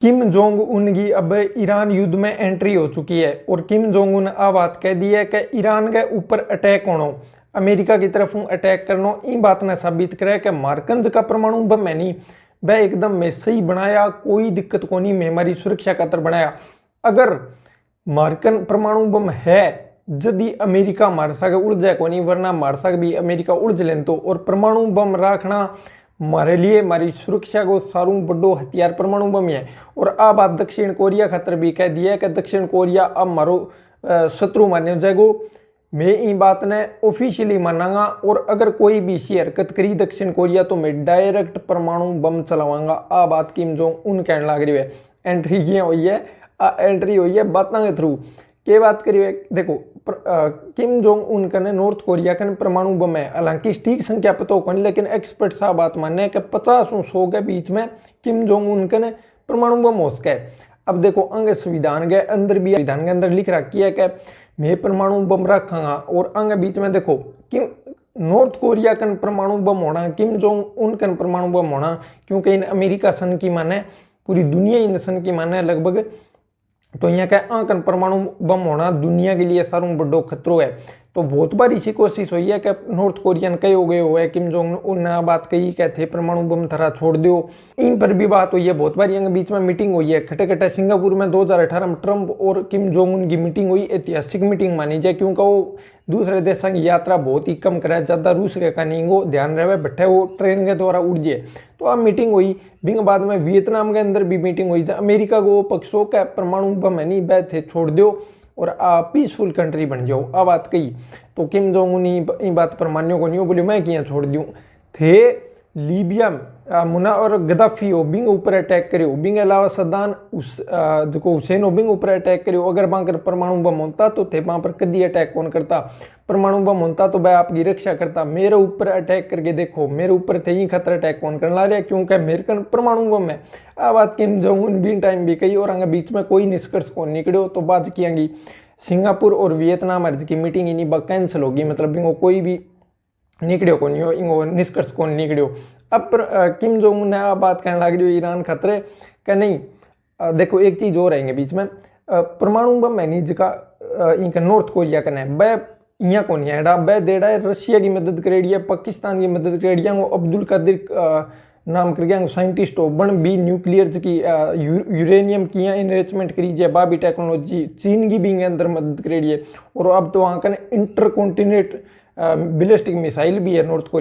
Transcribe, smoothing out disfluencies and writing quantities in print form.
Kim Jong Un की अब Iran युद्ध में एंट्री हो चुकी है और किम जोंग उन आ बात कह दी है कि ईरान के ऊपर अटैक होना, अमेरिका की तरफ अटैक करना, इन बात ने साबित करे कि मार्कंज का परमाणु बम है नहीं वह एकदम में सही बनाया, कोई दिक्कत को नहीं, मैं हमारी सुरक्षा खातर बनाया। अगर मार्कन परमाणु बम है यदि अमेरिका मार सके उड़ को नहीं, वरना मार सके भी अमेरिका उड़ लें तो, और परमाणु बम रखना हमारे लिए हमारी सुरक्षा को सारू बड़ो हथियार परमाणु बम है। और आ बात दक्षिण कोरिया खातर भी कह दिया है कि दक्षिण कोरिया अब मारो शत्रु मान्य जाएगो। मैं इन बात ने ऑफिशियली मानांगा और अगर कोई भी इसी हरकत करी दक्षिण कोरिया तो मैं डायरेक्ट परमाणु बम चलावांगा। आ बात किम जोंग उन कहने लग रही है। एंट्री किया हुई है, एंट्री हुई है बातों के थ्रू। के बात करिए देखो किम जोंग उन कने नॉर्थ कोरिया कने परमाणु बम है, हालांकि ठीक संख्या पता हो कौन, लेकिन एक्सपर्ट साहब बात मानने हैं कि 50 और 100 के बीच में किम जोंग उन कने परमाणु बम हो सके। अब देखो अंग संविधान के अंदर भी, संविधान के अंदर लिख रखी है कि मैं परमाणु बम रखांगा, और अंग बीच में देखो किम नॉर्थ कोरिया कन परमाणु बम होना, किम जोंग उन कन परमाणु बम होना, क्योंकि इन अमेरिका सन की माने पूरी दुनिया इन सन की माने लगभग, तो यहाँ का आंकन परमाणु बम होना दुनिया के लिए सारू बड़ो खतरो है। तो बहुत बार इसी कोशिश हुई है कि नॉर्थ कोरियन कई हो गए हुए किम जोंग उन बात कही कहते परमाणु बम थरा छोड़ दो, इन पर भी बात हुई है। बहुत बार यहाँ बीच में मीटिंग हुई है खटे खटे सिंगापुर में 2018 में ट्रंप और किम जोंग उन की मीटिंग हुई, ऐतिहासिक मीटिंग मानी जाए, क्योंकि वो दूसरे देशों की यात्रा बहुत ही कम करे, ज़्यादा रूस के का नहीं वो ध्यान रहे बैठे वो ट्रेन के द्वारा उड़ जाए। तो अब मीटिंग हुई बिंग बाद में वियतनाम के अंदर भी मीटिंग हुई, अमेरिका को पक्षों का परमाणु बम है नहीं बैठे छोड़ दो और पीसफुल कंट्री बन जाओ। आ बात कही तो किम जोंग उन इन बात पर मान्यो को नहीं, बोले मैं किया छोड़ दूँ थे। लीबिया मुना और गद्दाफी हो बिंग ऊपर अटैक करो, बिंग अलावा सद्दाम उस जो हुसैन हो बिंग ऊपर अटैक करो। अगर वहाँ कर परमाणु बम होता तो थे वहाँ पर कभी अटैक कौन करता, परमाणु बम होता तो वह आपकी रक्षा करता। मेरे ऊपर अटैक करके देखो, मेरे ऊपर थे ही खतरा अटैक कौन करने ला रहा है, क्योंकि अमेरिकन परमाणु बम है। आ बात किम जोंग उन भी टाइम भी कही और आगे बीच में कोई निष्कर्ष कौन निकलो। तो बात की सिंगापुर और वियतनाम अर्ज की मीटिंग इन्हीं कैंसिल होगी, मतलब इनको कोई भी निकड़ियो को नहीं हो, इनको निष्कर्ष कौन निकड़ियो। अब किम जोंग ने आ बात कहने लग रही ईरान खतरे का नहीं। देखो एक चीज़ और रहेंगे बीच में, परमाणु बम है नहीं जिका इनका नॉर्थ कोरिया का नहीं वह यहाँ को नहीं है, वह देड़ा है रशिया की मदद करेड़ी है, पाकिस्तान की मदद करेड़ी है। वो अब्दुल कादिर नाम कर गया साइंटिस्ट हो बन भी न्यूक्लियर की यूरेनियम की इनरिचमेंट करी जाए, बा भी टेक्नोलॉजी चीन की भी अंदर मदद करेड़ी है। और अब तो वहाँ का इंटर कॉन्टिनेंट बैलिस्टिक मिसाइल भी है नॉर्थ कोरिया।